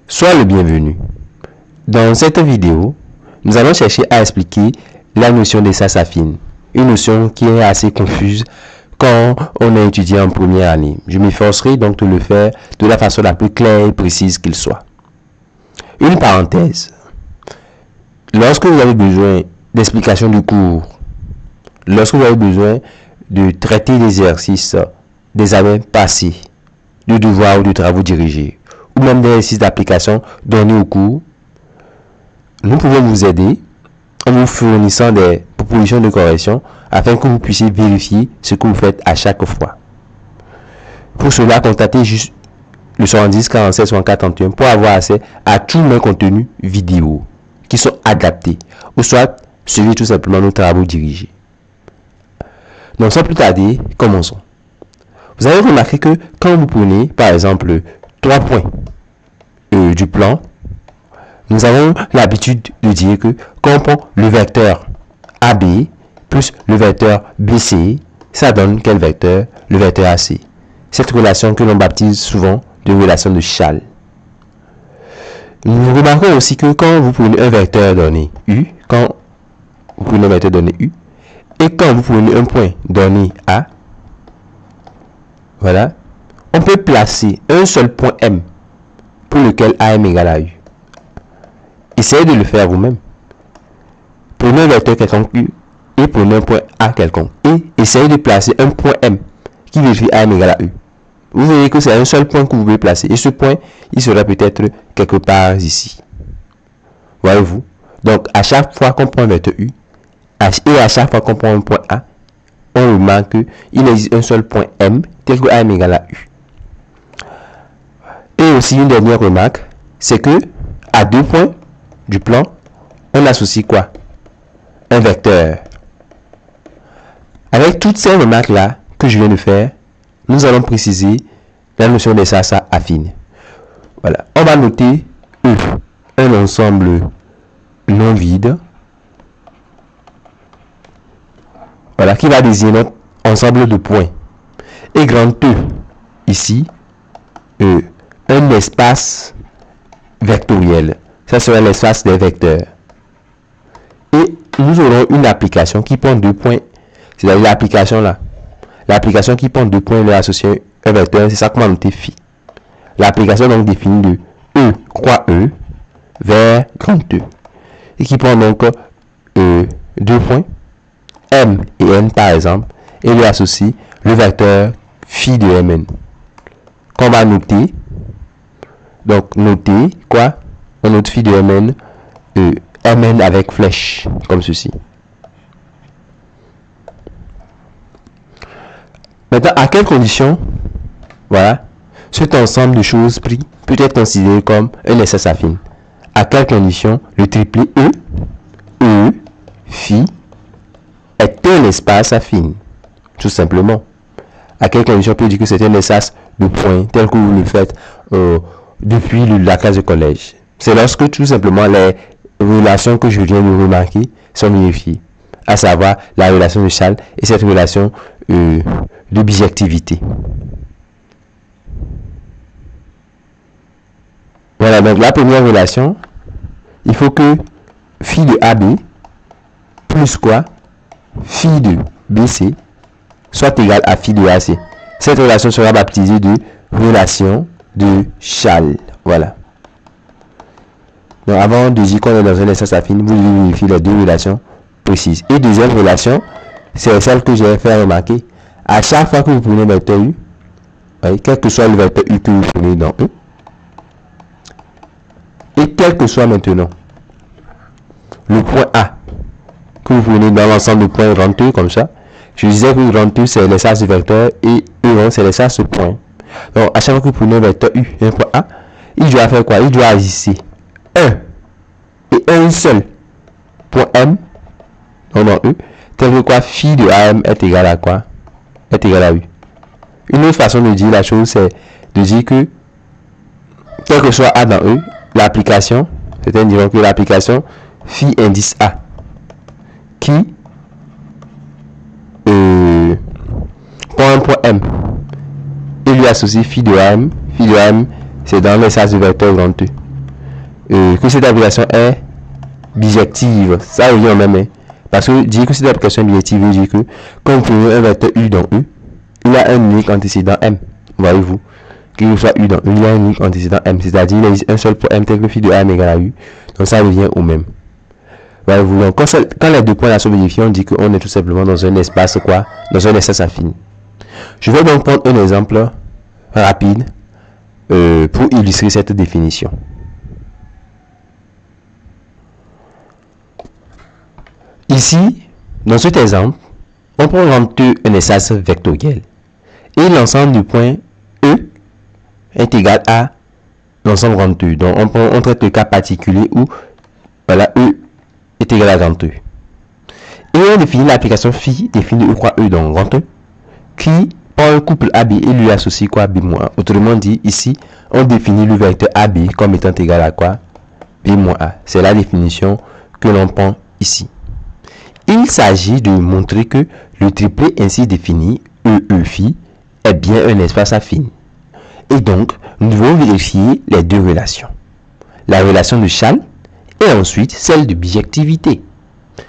Sois le bienvenu. Dans cette vidéo, nous allons chercher à expliquer la notion d'espace affine, une notion qui est assez confuse quand on est étudiant en première année. Je m'efforcerai donc de le faire de la façon la plus claire et précise qu'il soit. Une parenthèse. Lorsque vous avez besoin d'explications du cours, lorsque vous avez besoin de traiter des exercices, des examens passés, de devoirs ou de travaux dirigés, ou même des exercices d'application donnés au cours, nous pouvons vous aider en vous fournissant des propositions de correction afin que vous puissiez vérifier ce que vous faites à chaque fois. Pour cela, contactez juste le 70 47 64 31 pour avoir accès à tous mes contenus vidéo qui sont adaptés, ou soit suivez tout simplement nos travaux dirigés. Donc sans plus tarder, commençons. Vous avez remarqué que quand vous prenez par exemple 3 points du plan, nous avons l'habitude de dire que quand on prend le vecteur AB plus le vecteur BC, ça donne quel vecteur? Le vecteur AC. Cette relation que l'on baptise souvent de relation de Chasles. Nous remarquons aussi que quand vous prenez un vecteur donné U, et quand vous prenez un point donné A, voilà, on peut placer un seul point M pour lequel AM égale à U. Essayez de le faire vous-même. Prenez un vecteur quelconque U et prenez un point A quelconque. Et essayez de placer un point M qui vérifie AM égale à U. Vous verrez que c'est un seul point que vous pouvez placer. Et ce point, il sera peut-être quelque part ici. Voyez-vous? Donc, à chaque fois qu'on prend un vecteur U, et à chaque fois qu'on prend un point A, on remarque qu'il existe un seul point M, tel que AM égale à U. Et aussi, une dernière remarque, c'est que à 2 points du plan, on associe quoi? Un vecteur. Avec toutes ces remarques-là que je viens de faire, nous allons préciser la notion d'espace affine. Voilà. On va noter E, un ensemble non vide. Voilà, qui va désigner notre ensemble de points. Et grand E, ici, un espace vectoriel. Ça sera l'espace des vecteurs. Et nous aurons une application qui prend 2 points. C'est-à-dire l'application là. L'application qui prend 2 points et leur associer un vecteur, c'est ça qu'on va noter phi. L'application donc définie de E croix E vers grand E. Et qui prend donc 2 points, M et N par exemple, et lui associe le vecteur phi de Mn. Qu'on va noter. Donc noter quoi? On note phi de Mn, Mn avec flèche, comme ceci. Maintenant, à quelles conditions, voilà, cet ensemble de choses pris peut être considéré comme un espace affine? À quelles conditions le triplet E, phi, est un espace affine? Tout simplement. À quelles conditions on peut dire que c'est un espace de points tel que vous le faites depuis la classe de collège? C'est lorsque tout simplement les relations que je viens de remarquer sont vérifiées, à savoir la relation de Chasles et cette relation de bijectivité. Voilà, donc la première relation, il faut que phi de AB plus quoi? Phi de BC soit égal à phi de AC. Cette relation sera baptisée de relation de Chasles. Voilà. Donc avant de dire qu'on est dans un espace affine, vous devez vérifier les 2 relations précises. Et deuxième relation, c'est celle que j'ai fait remarquer. À chaque fois que vous prenez le vecteur U, voyez, quel que soit le vecteur U que vous prenez dans E, et quel que soit maintenant le point A que vous prenez dans l'ensemble de points grand E comme ça, je disais que grand E c'est l'espace du vecteur et E c'est l'espace de point. Donc à chaque fois que vous prenez un vecteur U et un point A, il doit faire quoi? Il doit exister et un seul point M dans E, tel que quoi? Phi de AM est égal à quoi? Est égal à U. Une autre façon de dire la chose, c'est de dire que quel que soit A dans E, l'application, certains diront que l'application phi indice A qui prend un point M et lui associe phi de AM. Phi de AM, c'est dans l'espace du vecteur grand E. que cette application est bijective. Ça revient au même. Parce que dire que cette application est bijective veut dire que quand vous prenez un vecteur U dans U, il a un unique antécédent M. Voyez-vous, qu'il soit U dans U, il a un unique antécédent M. C'est-à-dire il existe un seul point M tel que phi de A M égale à U. Donc ça revient au même. Voyez-vous, donc quand les deux points là sont vérifiés, on dit qu'on est tout simplement dans un espace quoi? Dans un espace infini. Je vais donc prendre un exemple rapide pour illustrer cette définition. Ici, dans cet exemple, on prend un espace vectoriel et l'ensemble du point E est égal à l'ensemble grand E. Donc on traite le cas particulier où voilà, E est égal à grand E. Et on définit l'application phi définie ou quoi E dans grand E qui par un couple AB et lui associe quoi B moins A. Autrement dit, ici, on définit le vecteur AB comme étant égal à quoi B moins A. C'est la définition que l'on prend ici. Il s'agit de montrer que le triplet ainsi défini, EE phi, est bien un espace affine. Et donc, nous devons vérifier les deux relations. La relation de Schall et ensuite celle de bijectivité.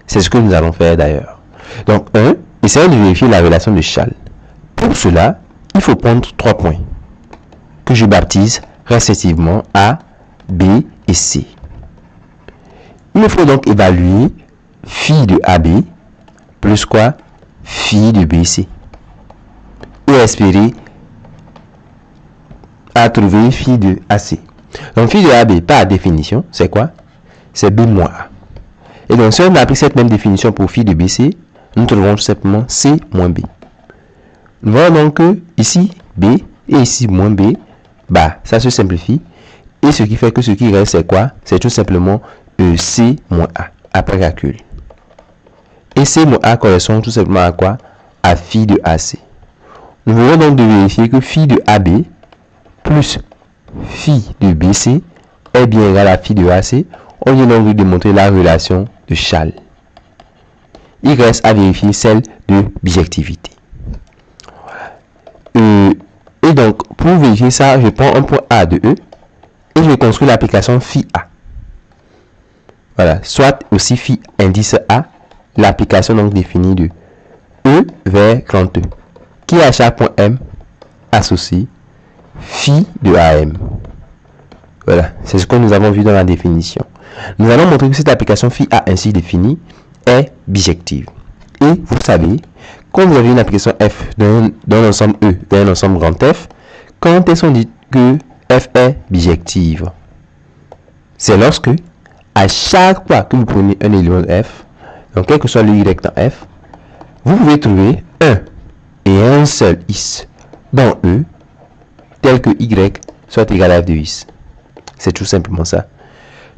C'est ce que nous allons faire d'ailleurs. Donc, essayons de vérifier la relation de Schall. Pour cela, il faut prendre 3 points que je baptise respectivement A, B et C. Il me faut donc évaluer phi de AB plus quoi phi de BC et espérer à trouver phi de AC. Donc phi de AB par définition, c'est quoi? C'est B moins A. Et donc si on applique cette même définition pour phi de BC, nous trouvons tout simplement C moins B. Nous voyons donc que ici B et ici moins B, bah ça se simplifie. Et ce qui fait que ce qui reste c'est quoi? C'est tout simplement C moins A après calcul. Et C moins A correspond tout simplement à quoi? À phi de AC. Nous venons donc de vérifier que phi de AB plus phi de BC est bien égal à phi de AC. On vient donc de démontrer la relation de Schall. Il reste à vérifier celle de bijectivité. Et donc, pour vérifier ça, je prends un point A de E et je construis l'application phi A. Voilà, soit aussi phi indice A, l'application donc définie de E vers grand E, qui à chaque point M associe phi de AM. Voilà, c'est ce que nous avons vu dans la définition. Nous allons montrer que cette application phi A ainsi définie est bijective. Et vous savez, quand vous avez une application F d'un ensemble E vers un ensemble grand F, quand est-ce qu'on dit que F est bijective? C'est lorsque, à chaque fois que vous prenez un élément de F, donc quel que soit le Y dans F, vous pouvez trouver un et un seul Is dans E, tel que Y soit égal à F de Is. C'est tout simplement ça.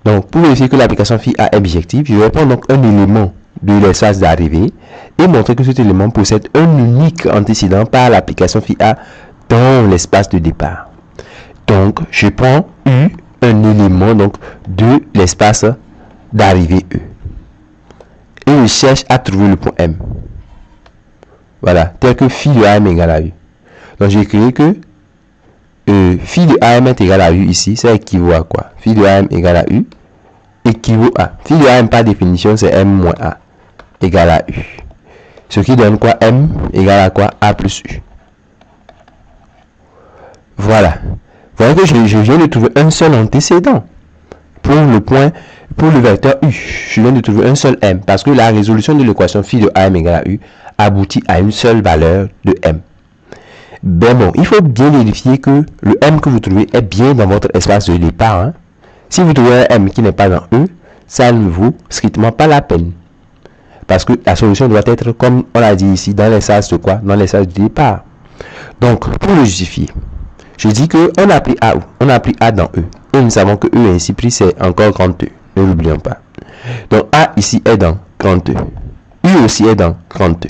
Donc, pour vérifier que l'application phi A est bijective, je vais prendre donc un élément de l'espace d'arrivée et montrer que cet élément possède un unique antécédent par l'application phi A dans l'espace de départ. Donc, je prends U, un élément donc de l'espace d'arrivée E. Et je cherche à trouver le point M. Voilà, tel que phi de AM égale à U. Donc, j'ai créé que phi de AM est égal à U ici, ça équivaut à quoi? Phi de AM égale à U équivaut à phi de AM par définition, c'est M moins A égale à U. Ce qui donne quoi? M égale à quoi? A plus U. Voilà. Vous voyez que je viens de trouver un seul antécédent pour le vecteur U. Je viens de trouver un seul M parce que la résolution de l'équation phi de AM égale à U aboutit à une seule valeur de M. Ben bon, il faut bien vérifier que le M que vous trouvez est bien dans votre espace de départ. Hein. Si vous trouvez un M qui n'est pas dans E, ça ne vaut strictement pas la peine. Parce que la solution doit être, comme on l'a dit ici, dans l'espace de quoi? Dans l'espace de départ. Donc, pour le justifier, je dis qu'on a pris A où? On a pris A dans E. Et nous savons que E ainsi pris, c'est encore grand E. Ne l'oublions pas. Donc, A ici est dans grand E. U aussi est dans grand E.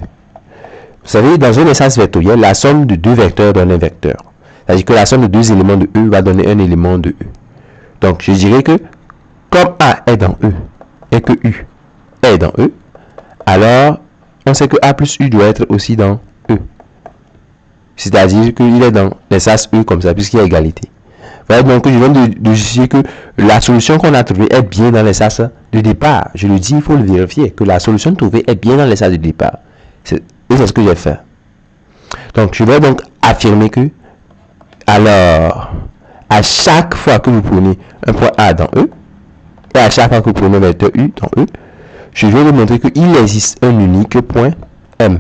Vous savez, dans un espace vectoriel, la somme de deux vecteurs donne un vecteur. C'est-à-dire que la somme de deux éléments de E va donner un élément de E. Donc, je dirais que comme A est dans E et que U est dans E, alors on sait que A plus U doit être aussi dans E. C'est-à-dire qu'il est dans l'espace E comme ça, puisqu'il y a égalité. Voilà, donc je viens de justifier que la solution qu'on a trouvée est bien dans les sas de départ. Je le dis, il faut le vérifier, que la solution trouvée est bien dans les sas de départ. Et c'est ce que j'ai fait. Donc je vais donc affirmer que, alors, à chaque fois que vous prenez un point A dans E, et à chaque fois que vous prenez un vecteur U dans E, je vais vous montrer qu'il existe un unique point M.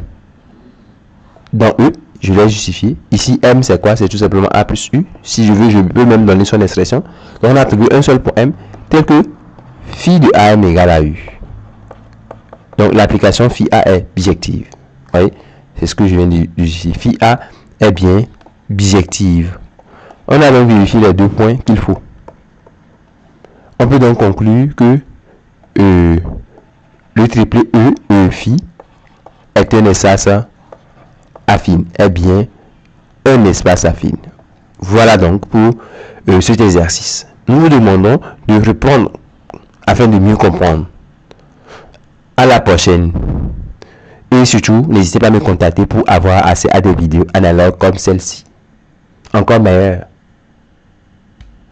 Dans E, je l'ai justifié. Ici, M, c'est quoi? C'est tout simplement A plus U. Si je veux, je peux même donner son expression. Donc, on a trouvé un seul point M, tel que phi de AM égale à U. Donc, l'application phi A est bijective. Vous voyez? C'est ce que je viens de justifier. Phi A est bien bijective. On a donc vérifié les deux points qu'il faut. On peut donc conclure que le triplet E phi est un espace affine, est bien un espace affine. Voilà donc pour cet exercice. Nous vous demandons de reprendre afin de mieux comprendre. À la prochaine. Et surtout, n'hésitez pas à me contacter pour avoir accès à des vidéos analogues comme celle-ci. Encore meilleure.